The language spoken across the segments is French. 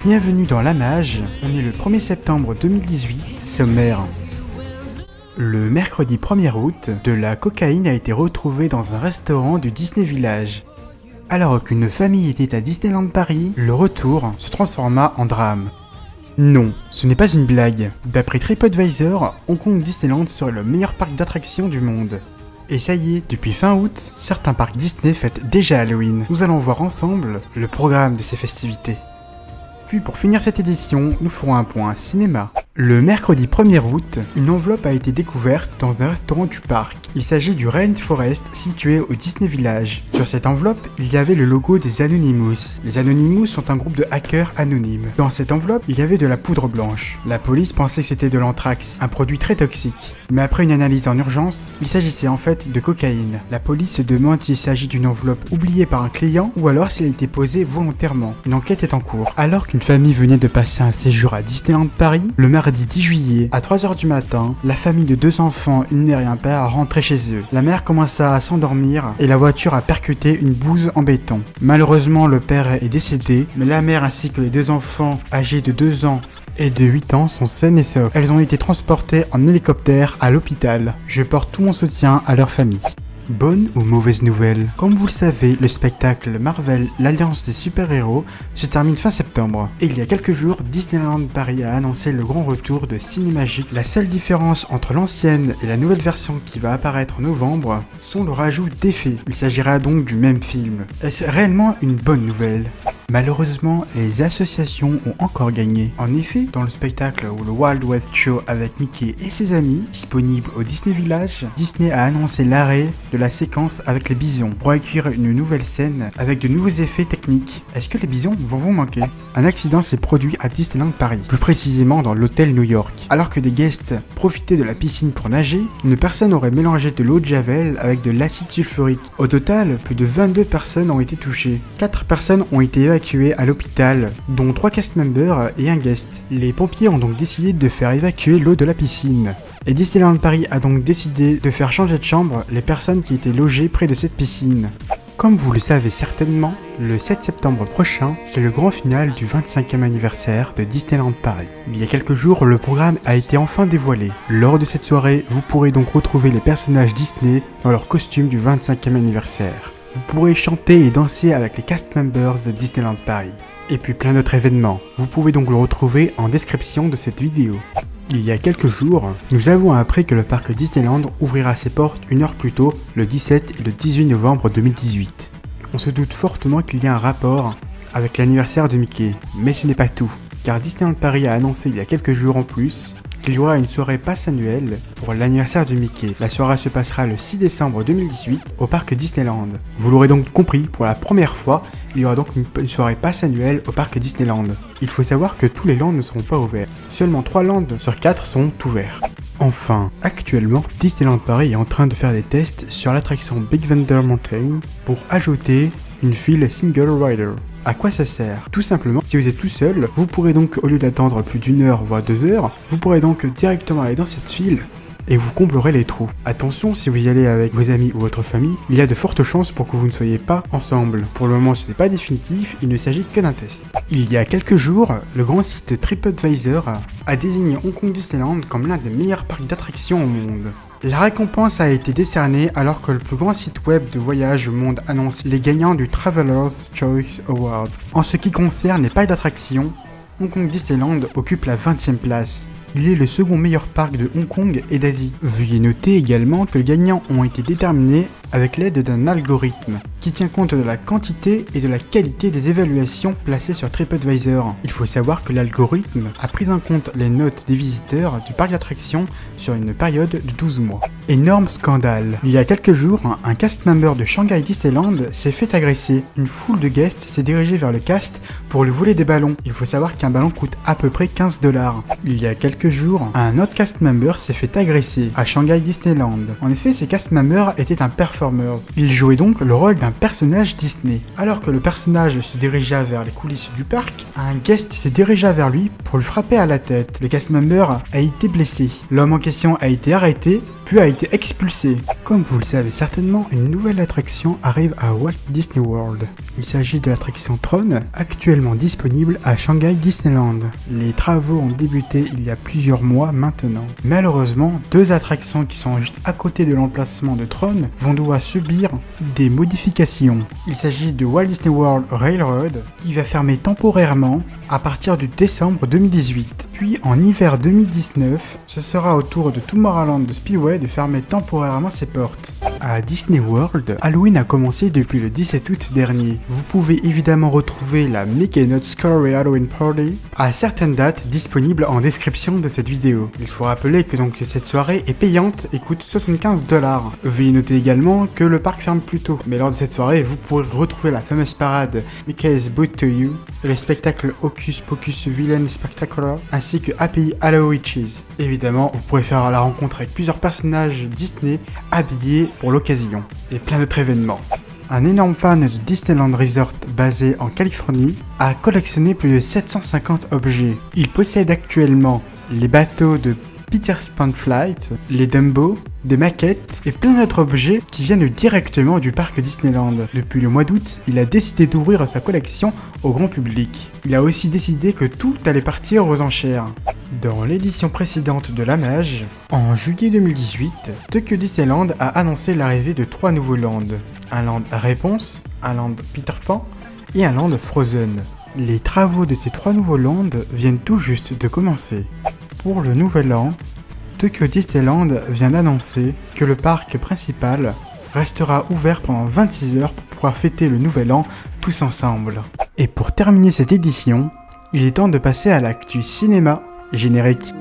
Bienvenue dans La Mage, on est le 1er septembre 2018, sommaire. Le mercredi 1er août, de la cocaïne a été retrouvée dans un restaurant du Disney Village. Alors qu'une famille était à Disneyland Paris, le retour se transforma en drame. Non, ce n'est pas une blague. D'après TripAdvisor, Hong Kong Disneyland serait le meilleur parc d'attractions du monde. Et ça y est, depuis fin août, certains parcs Disney fêtent déjà Halloween. Nous allons voir ensemble le programme de ces festivités. Puis pour finir cette édition, nous ferons un point cinéma. Le mercredi 1er août, une enveloppe a été découverte dans un restaurant du parc. Il s'agit du Rainforest situé au Disney Village. Sur cette enveloppe, il y avait le logo des Anonymous. Les Anonymous sont un groupe de hackers anonymes. Dans cette enveloppe, il y avait de la poudre blanche. La police pensait que c'était de l'anthrax, un produit très toxique. Mais après une analyse en urgence, il s'agissait en fait de cocaïne. La police se demande s'il s'agit d'une enveloppe oubliée par un client ou alors s'il a été posée volontairement. Une enquête est en cours. Alors qu'une famille venait de passer un séjour à Disneyland Paris, le mardi 10 juillet, à 3h du matin, la famille de 2 enfants, une mère et un père, rentrait chez eux. La mère commença à s'endormir et la voiture a percuté une bouse en béton. Malheureusement, le père est décédé, mais la mère ainsi que les 2 enfants âgés de 2 ans et de 8 ans sont saines et sauves. Elles ont été transportées en hélicoptère à l'hôpital. Je porte tout mon soutien à leur famille. Bonne ou mauvaise nouvelle? Comme vous le savez, le spectacle Marvel, l'Alliance des super-héros, se termine fin septembre. Et il y a quelques jours, Disneyland Paris a annoncé le grand retour de Cinémagique. La seule différence entre l'ancienne et la nouvelle version qui va apparaître en novembre sont le rajout d'effets. Il s'agira donc du même film. Est-ce réellement une bonne nouvelle? Malheureusement, les associations ont encore gagné. En effet, dans le spectacle ou le Wild West Show avec Mickey et ses amis, disponible au Disney Village, Disney a annoncé l'arrêt de la séquence avec les bisons pour accueillir une nouvelle scène avec de nouveaux effets techniques. Est-ce que les bisons vont vous manquer? Un accident s'est produit à Disneyland Paris, plus précisément dans l'hôtel New York. Alors que des guests profitaient de la piscine pour nager, une personne aurait mélangé de l'eau de javel avec de l'acide sulfurique. Au total, plus de 22 personnes ont été touchées. 4 personnes ont été évacuées à l'hôpital, dont 3 cast members et un guest. Les pompiers ont donc décidé de faire évacuer l'eau de la piscine. Et Disneyland Paris a donc décidé de faire changer de chambre les personnes qui étaient logées près de cette piscine. Comme vous le savez certainement, le 7 septembre prochain, c'est le grand final du 25e anniversaire de Disneyland Paris. Il y a quelques jours, le programme a été enfin dévoilé. Lors de cette soirée, vous pourrez donc retrouver les personnages Disney dans leur costume du 25e anniversaire. Vous pourrez chanter et danser avec les cast members de Disneyland Paris. Et puis plein d'autres événements. Vous pouvez donc le retrouver en description de cette vidéo. Il y a quelques jours, nous avons appris que le parc Disneyland ouvrira ses portes une heure plus tôt, le 17 et le 18 novembre 2018. On se doute fortement qu'il y a un rapport avec l'anniversaire de Mickey, mais ce n'est pas tout, car Disneyland Paris a annoncé il y a quelques jours en plus qu'il y aura une soirée passe annuelle pour l'anniversaire de Mickey. La soirée se passera le 6 décembre 2018 au parc Disneyland. Vous l'aurez donc compris, pour la première fois, il y aura donc une soirée passe annuelle au parc Disneyland. Il faut savoir que tous les lands ne seront pas ouverts. Seulement 3 lands sur 4 sont ouverts. Enfin, actuellement, Disneyland Paris est en train de faire des tests sur l'attraction Big Thunder Mountain pour ajouter une file single rider. À quoi ça sert? Tout simplement, si vous êtes tout seul, vous pourrez donc, au lieu d'attendre plus d'1 heure voire 2 heures, vous pourrez donc directement aller dans cette file et vous comblerez les trous. Attention, si vous y allez avec vos amis ou votre famille, il y a de fortes chances pour que vous ne soyez pas ensemble. Pour le moment, ce n'est pas définitif, il ne s'agit que d'un test. Il y a quelques jours, le grand site TripAdvisor a désigné Hong Kong Disneyland comme l'un des meilleurs parcs d'attractions au monde. La récompense a été décernée alors que le plus grand site web de voyage au monde annonce les gagnants du Traveler's Choice Awards. En ce qui concerne les parcs d'attractions, Hong Kong Disneyland occupe la 20e place. Il est le second meilleur parc de Hong Kong et d'Asie. Veuillez noter également que les gagnants ont été déterminés avec l'aide d'un algorithme qui tient compte de la quantité et de la qualité des évaluations placées sur TripAdvisor. Il faut savoir que l'algorithme a pris en compte les notes des visiteurs du parc d'attractions sur une période de 12 mois. Énorme scandale. Il y a quelques jours, un cast member de Shanghai Disneyland s'est fait agresser. Une foule de guests s'est dirigée vers le cast pour lui voler des ballons. Il faut savoir qu'un ballon coûte à peu près 15 $. Il y a quelques jours, un autre cast member s'est fait agresser à Shanghai Disneyland. En effet, ce cast member était un performer. Il jouait donc le rôle d'un personnage Disney. Alors que le personnage se dirigea vers les coulisses du parc, un guest se dirigea vers lui pour lui frapper à la tête. Le cast member a été blessé. L'homme en question a été arrêté, puis a été expulsé. Comme vous le savez certainement, une nouvelle attraction arrive à Walt Disney World. Il s'agit de l'attraction Tron, actuellement disponible à Shanghai Disneyland. Les travaux ont débuté il y a plusieurs mois maintenant. Malheureusement, deux attractions qui sont juste à côté de l'emplacement de Tron vont devoir subir des modifications. Il s'agit de Walt Disney World Railroad qui va fermer temporairement à partir du décembre 2018. Puis en hiver 2019, ce sera au tour de Tomorrowland de Speedway de fermer temporairement ses portes. À Disney World, Halloween a commencé depuis le 17 août dernier. Vous pouvez évidemment retrouver la Mickey Not Scary Halloween Party à certaines dates disponibles en description de cette vidéo. Il faut rappeler que donc cette soirée est payante et coûte 75 $. Veuillez noter également que le parc ferme plus tôt. Mais lors de cette soirée, vous pourrez retrouver la fameuse parade Mickey's Boot to You, les spectacles Hocus Pocus Villain Spectacular, ainsi que Happy Hallow Witches. Évidemment, vous pourrez faire la rencontre avec plusieurs personnages Disney habillés pour l'occasion, et plein d'autres événements. Un énorme fan de Disneyland Resort basé en Californie a collectionné plus de 750 objets. Il possède actuellement les bateaux de Peter's Pan Flight, les Dumbo, des maquettes et plein d'autres objets qui viennent directement du parc Disneyland. Depuis le mois d'août, il a décidé d'ouvrir sa collection au grand public. Il a aussi décidé que tout allait partir aux enchères. Dans l'édition précédente de la Mage, en juillet 2018, Tokyo Disneyland a annoncé l'arrivée de 3 nouveaux lands. Un land Réponse, un land Peter Pan et un land Frozen. Les travaux de ces 3 nouveaux lands viennent tout juste de commencer. Pour le nouvel an, Tokyo Disneyland vient d'annoncer que le parc principal restera ouvert pendant 26 heures pour pouvoir fêter le nouvel an tous ensemble. Et pour terminer cette édition, il est temps de passer à l'actu cinéma générique.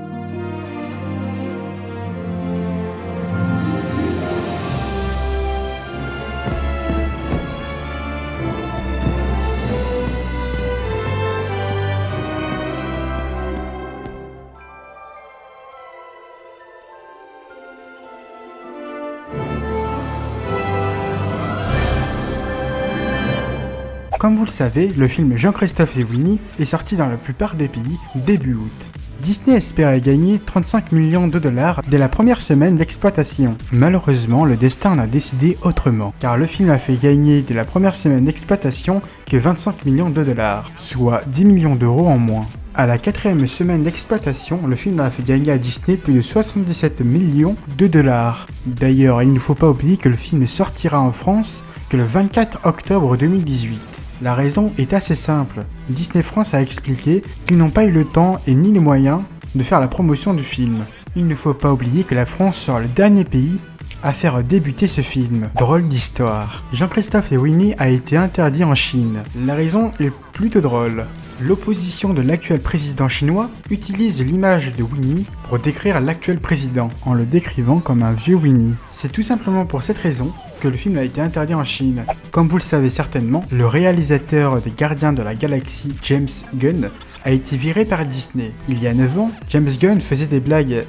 Comme vous le savez, le film Jean-Christophe et Winnie est sorti dans la plupart des pays début août. Disney espérait gagner 35 millions de dollars dès la première semaine d'exploitation. Malheureusement, le destin en a décidé autrement, car le film a fait gagner dès la première semaine d'exploitation que 25 millions de dollars, soit 10 millions d'euros en moins. À la 4e semaine d'exploitation, le film a fait gagner à Disney plus de 77 millions de dollars. D'ailleurs, il ne faut pas oublier que le film sortira en France que le 24 octobre 2018. La raison est assez simple. Disney France a expliqué qu'ils n'ont pas eu le temps et ni les moyens de faire la promotion du film. Il ne faut pas oublier que la France sera le dernier pays à faire débuter ce film. Drôle d'histoire. Jean-Christophe et Winnie a été interdit en Chine. La raison est plutôt drôle. L'opposition de l'actuel président chinois utilise l'image de Winnie pour décrire l'actuel président, en le décrivant comme un vieux Winnie. C'est tout simplement pour cette raison que le film a été interdit en Chine. Comme vous le savez certainement, le réalisateur des Gardiens de la Galaxie, James Gunn, a été viré par Disney. Il y a 9 ans, James Gunn faisait des blagues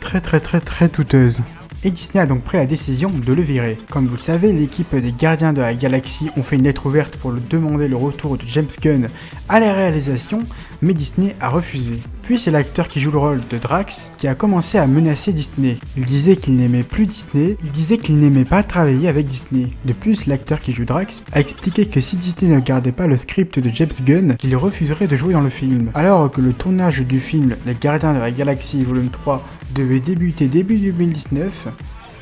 très douteuses. Et Disney a donc pris la décision de le virer. Comme vous le savez, l'équipe des Gardiens de la Galaxie ont fait une lettre ouverte pour demander le retour de James Gunn à la réalisation, mais Disney a refusé. Puis c'est l'acteur qui joue le rôle de Drax qui a commencé à menacer Disney. Il disait qu'il n'aimait plus Disney, il disait qu'il n'aimait pas travailler avec Disney. De plus, l'acteur qui joue Drax a expliqué que si Disney ne gardait pas le script de James Gunn, qu'il refuserait de jouer dans le film. Alors que le tournage du film Les Gardiens de la Galaxie Volume 3 devait débuter début 2019,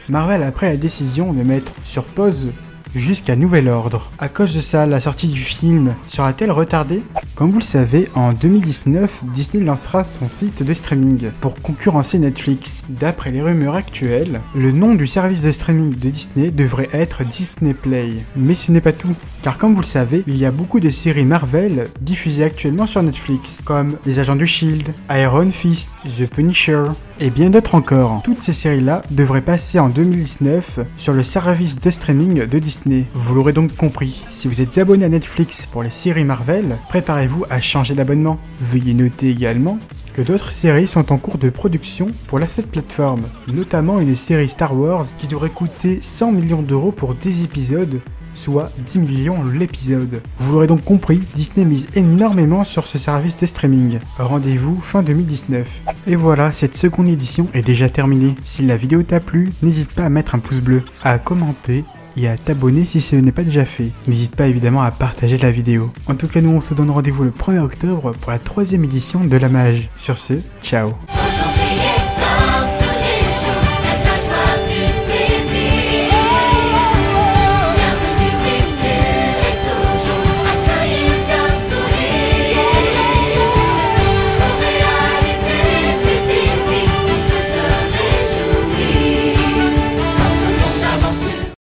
Marvel a pris la décision de mettre sur pause jusqu'à nouvel ordre. À cause de ça, la sortie du film sera-t-elle retardée? Comme vous le savez, en 2019, Disney lancera son site de streaming pour concurrencer Netflix. D'après les rumeurs actuelles, le nom du service de streaming de Disney devrait être Disney Play. Mais ce n'est pas tout, car comme vous le savez, il y a beaucoup de séries Marvel diffusées actuellement sur Netflix, comme Les Agents du Shield, Iron Fist, The Punisher, et bien d'autres encore. Toutes ces séries-là devraient passer en 2019 sur le service de streaming de Disney. Vous l'aurez donc compris, si vous êtes abonné à Netflix pour les séries Marvel, préparez-vous à changer d'abonnement. Veuillez noter également que d'autres séries sont en cours de production pour cette plateforme, notamment une série Star Wars qui devrait coûter 100 millions d'euros pour 10 épisodes soit 10 millions l'épisode. Vous l'aurez donc compris, Disney mise énormément sur ce service de streaming. Rendez-vous fin 2019. Et voilà, cette seconde édition est déjà terminée. Si la vidéo t'a plu, n'hésite pas à mettre un pouce bleu, à commenter et à t'abonner si ce n'est pas déjà fait. N'hésite pas évidemment à partager la vidéo. En tout cas, nous on se donne rendez-vous le 1er octobre pour la 3e édition de La Mage. Sur ce, ciao.